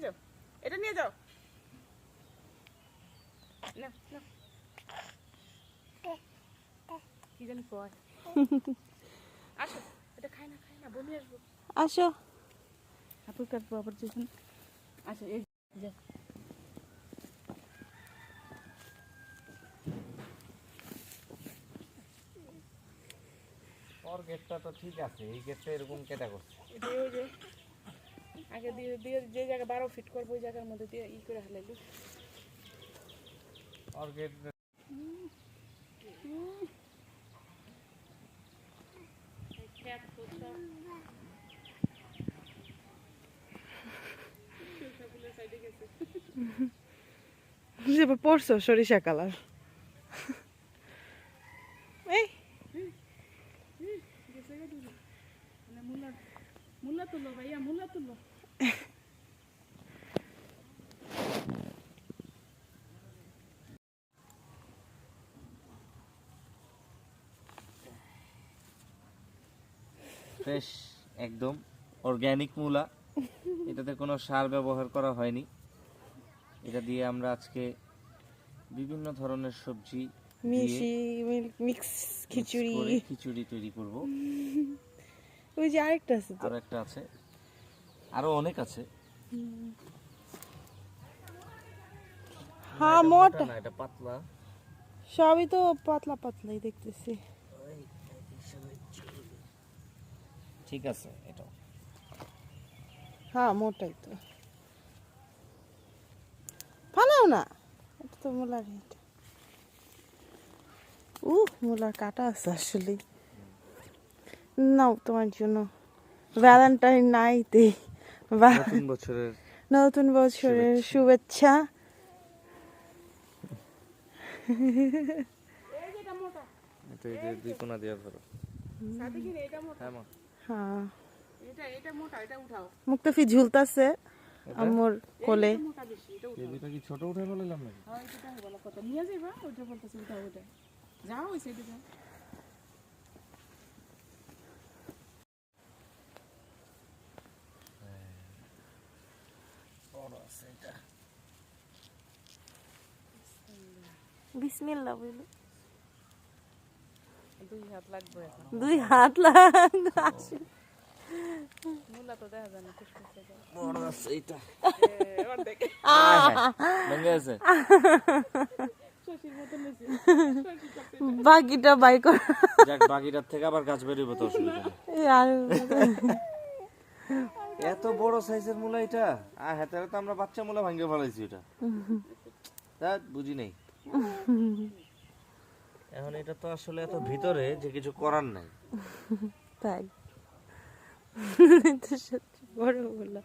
যাও, এটা নিয়ে যাও। না না, কি জানি কয়। আসো, এটা খাই না বমি আসবো। আসো। হাঁটু কাটবো আবার যখন। আসো এই যে ওর গেটটা তো ঠিক আছে, এই গেটটা এরকম কেটে করছে। এটা ওই যে আগে দিয়ে দিয়ে যে জায়গা 12 ফিট করবো ওই জায়গার মধ্যে দিয়ে ই করে হালাইলি। ওর গেট এবার পড়ছো সরিষা কালার। এই মুলা তুলো ভাইয়া, মুলা তুলো। ফ্রেশ, একদম অর্গানিক মূলা। এটাতে কোনো সার ব্যবহার করা হয়নি। এটা দিয়ে আমরা আজকে বিভিন্ন ধরনের সবজি মিশি মিক্স খিচুড়ি। খিচুড়ি তৈরি করব। ওই যে আরেকটা আছে তো। আরো একটা আছে, আরো অনেক আছে। হ্যাঁ মোটা না, এটা পাতলা। সবই তো পাতলা পাতলাই দেখতেছি। ঠিক আছে, এটা হ্যাঁ মোটাই তো। ফালাও না, এটা তো মুলার হিট। মুলার কাটা আছে আসলে। নাও তোমার জন্য ভ্যালেন্টাইন নাইটে নতুন বছরের নতুন বছরের শুভেচ্ছা। এটা এই যে দুই কোণা দিয়ে ধরো। সাদিকে এটা মোটা। হ্যাঁ মা, হ্যাঁ এটা মোটা, এটা উঠাও। মুক্তাফি ঝুলতাছে আমার কোলে। এটা মোটা বেশি, এটা এই উঠাও। দুইটা কি ছোট উঠে ফেলাম নাকি? হ্যাঁ এটা বলা কথা নিয়ে যাইবা, ওইটা বলতেছে উঠাও ওইটা। যাও ওই সাইডে যাও। বড় আছে এটা। বিসমিল্লাহ বলো। 2 হাত লাগবে এখন। 2 হাত লাগ। মুলা তো দেখা যায় না ফুসফুসে যায়। বড় আছে এটা। এবার দেখ ভেঙে আছে। শশীর মতো নিছে। বাকিটা বাই কর। যাক, বাকিটার থেকে আবার গাছ বেরিয়ে তো অসুবিধা নেই। আর এত বড় সাইজের মূলা এটা। হাতে তো আমরা বাচ্চা মূলা ভাঙে ফেলাইছি এটা। তা বুঝি নাই। এখন এটা তো আসলে এত ভিতরে যে কিছু করার নাই। তাই তো সত্যি বড় বলা।